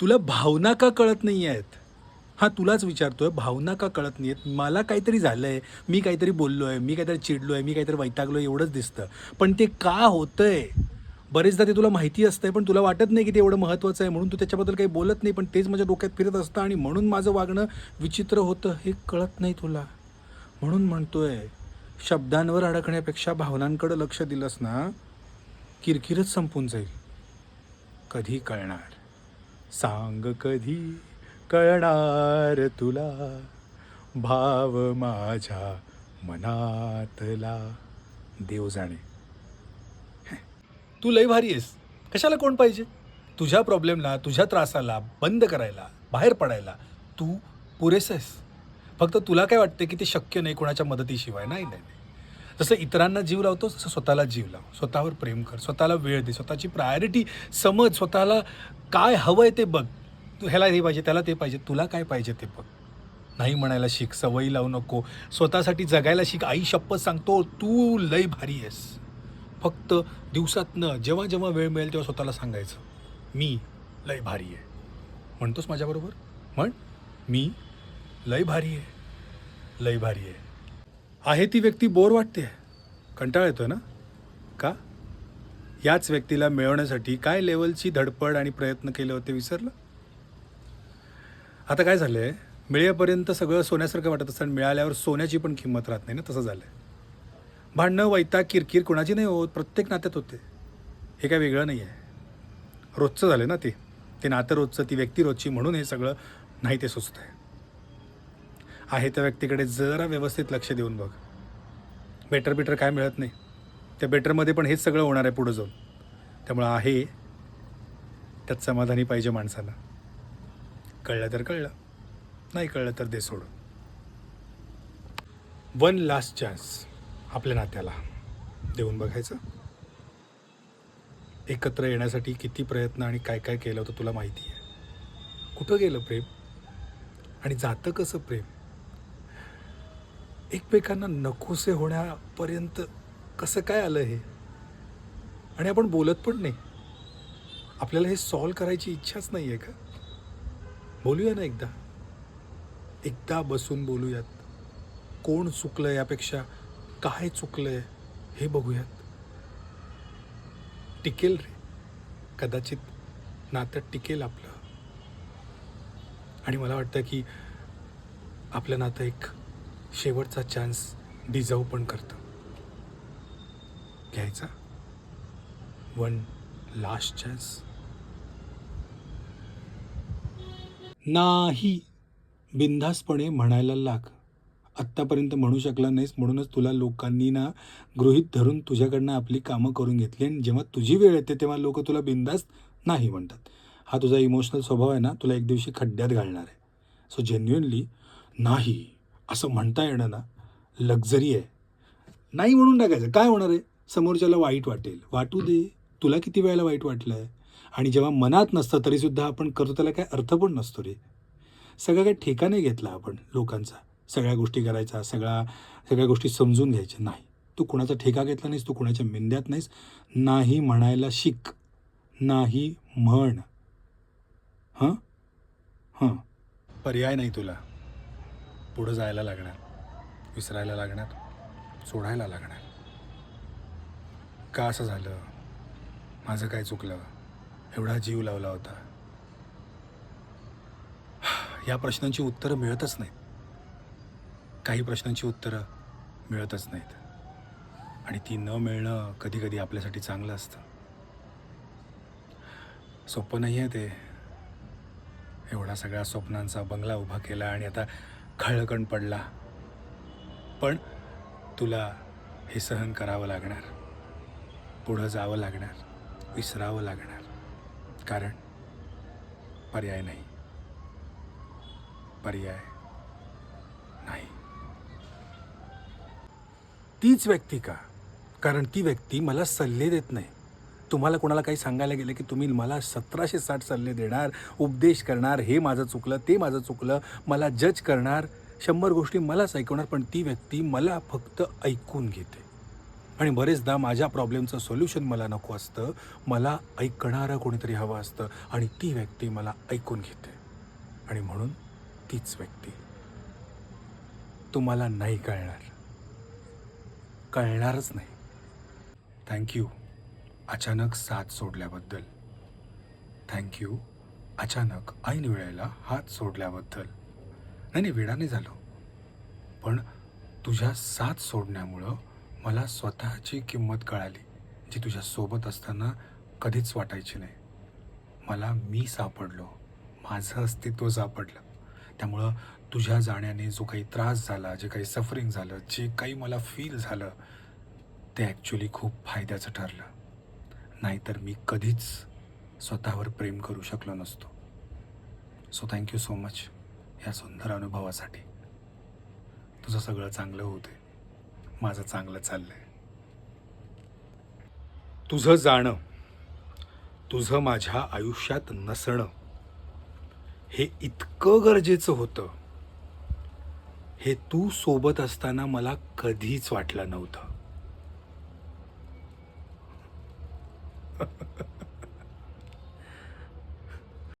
तुला भावना का कळत नाही आहेत? हां, तुलाच विचारतोय, भावना का कळत नाही आहेत? मला काहीतरी झालंय, मी काहीतरी बोललोय, मी काहीतरी चिडलोय, मी काहीतरी वैतागलोय एवढंच दिसतं. पण ते का होतंय? बरेचदा ते तुला माहिती असतंय, पण तुला वाटत नाही की ते एवढं महत्त्वाचं आहे म्हणून तू त्याच्याबद्दल काही बोलत नाही. पण तेच माझ्या डोक्यात फिरत असतं आणि म्हणून माझं वागणं विचित्र होतं हे कळत नाही तुला. म्हणून म्हणतोय, शब्दांवर अडकण्यापेक्षा भावनांकडे लक्ष दिलंस ना, किरकिरच संपून जाईल. कधी कळणार? सांग कधी कळणार तुला भाव माझ्या मनातला. देव जाणे. तू लय भारी आहेस. कशाला कोण पाहिजे? तुझ्या प्रॉब्लेमला, तुझ्या त्रासाला बंद करायला, बाहेर पडायला तू पुरेसं आहेस. फक्त तुला काय वाटतं की ते शक्य नाही कोणाच्या मदतीशिवाय. नाही, नाही, नाही. जसं इतरांना जीव लावतोस तसं स्वतःला जीव लाव. स्वतःवर प्रेम कर. स्वतःला वेळ दे. स्वतःची प्रायोरिटी समज. स्वतःला काय हवंय ते बघ. तू ह्याला हे पाहिजे, त्याला ते पाहिजे. तुला काय पाहिजे ते बघ. नाही म्हणायला शिक. सवयी लावू नको. स्वतःसाठी जगायला शिक. आई शपथ सांगतो, तू लय भारी आहेस. फक्त दिवसातनं जेव्हा जेव्हा वेळ मिळेल तेव्हा स्वतःला सांगायचं, मी लय भारी आहे. म्हणतोस माझ्याबरोबर? म्हण, मी लय भारी आहे. लय भारी आहे. आहे ती व्यक्ती बोर वाटते. कंटाळा येतोय ना? का? याच व्यक्तीला मिळवण्यासाठी काय लेवलची धडपड आणि प्रयत्न केले होते विसरलं? आता काय झालं आहे, मिळेपर्यंत सगळं सोन्यासारखं वाटत असतं आणि मिळाल्यावर सोन्याची पण किंमत राहत नाही ना, तसं झालं आहे. भांडणं, वैताग, किरकिर कोणाची नाही होत, प्रत्येक नात्यात होते. हे काय वेगळं नाही आहे. रोजचं झालं ना ते. ते नातं रोजचं, ती व्यक्ती रोजची, म्हणून हे सगळं नाही ते सुचतं आहे त्या व्यक्तीकडे जरा व्यवस्थित लक्ष देऊन बघ. बेटर काय मिळत नाही. त्या बेटरमध्ये पण हेच सगळं होणार आहे पुढं जाऊन. त्यामुळं आहे त्यात समाधानी पाहिजे माणसाला. कळलं तर कळलं, नाही कळलं तर दे सोडून. वन लास्ट चान्स आपल्या नात्याला देऊन बघायचं. एकत्र येण्यासाठी किती प्रयत्न आणि काय काय केलं होतं तुला माहिती आहे. कुठं गेलं प्रेम? आणि जातं कसं प्रेम? एकमेकांना नकोसे होण्यापर्यंत कसं काय आलं हे? आणि आपण बोलत पण नाही. आपल्याला हे सॉल्व करायची इच्छाच नाही आहे का? बोलूया ना एकदा. एकदा बसून बोलूयात. कोण चुकलं यापेक्षा काय चुकलंय हे बघूयात. टिकेल रे, कदाचित नातं टिकेल आपलं. आणि मला वाटतं की आपलं नातं एक शेवटचा चान्स डिझर्व पण करतं. घ्यायचा वन लास्ट चान्स. नाही, बिनधास्तपणे म्हणायला लाग. आत्तापर्यंत म्हणू शकला नाहीस म्हणूनच तुला लोकांनी ना गृहीत धरून तुझ्याकडनं आपली कामं करून घेतली आणि जेव्हा तुझी वेळ येते तेव्हा लोक तुला बिनधास्त नाही म्हणतात. हा तुझा इमोशनल स्वभाव आहे ना, तुला एक दिवशी खड्ड्यात घालणार आहे. सो जेन्युइनली नाही असं म्हणता येणं ना लक्झरी आहे. नाही म्हणून टाकायचं. काय होणार आहे? समोरच्याला वाईट वाटेल, वाटू दे. तुला किती वेळेला वाईट वाटलं आहे? आणि जेव्हा मनात नसतं तरीसुद्धा आपण करतो त्याला काय अर्थ पण नसतो रे. सगळं काही ठेका नाही घेतला आपण लोकांचा. सगळ्या गोष्टी करायचा, सगळ्या गोष्टी समजून घ्यायच्या. नाही, तू कुणाचा ठेका घेतला नाहीस, तू कुणाच्या मिंद्यात नाहीस. नाही म्हणायला शिक. नाही म्हण. हां हां, पर्याय नाही तुला. पुढं जायला लागणार, विसरायला लागणार, सोडायला लागणार. का असं झालं? माझं काय चुकलं? एवढा जीव लावला होता. या प्रश्नांची उत्तरं मिळतच नाहीत. काही प्रश्नांची उत्तरं मिळतच नाहीत. आणि ती न मिळणं कधी कधी आपल्यासाठी चांगलं असतं. सोपं नाही आहे ते. एवढा सगळ्या स्वप्नांचा बंगला उभा केला आणि आता खळकण पडला. पण तुला हे सहन करावं लागणार. पुढं जावं लागणार, विसरावं लागणार. कारण पर्याय नाही. पर्याय नाही. तीच व्यक्ती का? कारण ती व्यक्ती मला सल्ले देत नाही. तुम्हाला कोणाला काही सांगायला गेलं की तुम्ही मला 1760 सल्ले देणार, उपदेश करणार, हे माझं चुकलं, ते माझं चुकलं, मला जज करणार, 100 गोष्टी मलाच ऐकवणार. पण ती व्यक्ती मला फक्त ऐकून घेते आणि बरेचदा माझ्या प्रॉब्लेमचं सोल्युशन मला नको असतं, मला ऐकणारं कोणीतरी हवं असतं आणि ती व्यक्ती मला ऐकून घेते आणि म्हणून तीच व्यक्ती तुम्हाला नाही कळणार, कळणारच नाही. थँक्यू अचानक साथ सोडल्याबद्दल. थँक्यू अचानक ऐन वेळेला हात सोडल्याबद्दल. नाही वेडा नाही झालो, पण तुझ्या साथ सोडण्यामुळं मला स्वतःची किंमत कळाली, जी तुझ्यासोबत असताना कधीच वाटायची नाही. मला मी सापडलो, माझं अस्तित्व सापडलं. त्यामुळं तुझ्या जाण्याने जो काही त्रास झाला, जे काही सफरिंग झालं, जे काही मला फील झालं, ते ॲक्च्युली खूप फायद्याचं ठरलं. नाहीतर मी कधीच स्वतःवर प्रेम करू शकलो नसतो. सो थँक्यू सो मच या सुंदर अनुभवासाठी. तुझं सगळं चांगलं होते, माझं चांगलं चाललंय. तुझं जाणं, तुझं माझ्या आयुष्यात नसणं हे इतकं गरजेचं होतं, हे तू सोबत असताना मला कधीच वाटलं नव्हतं.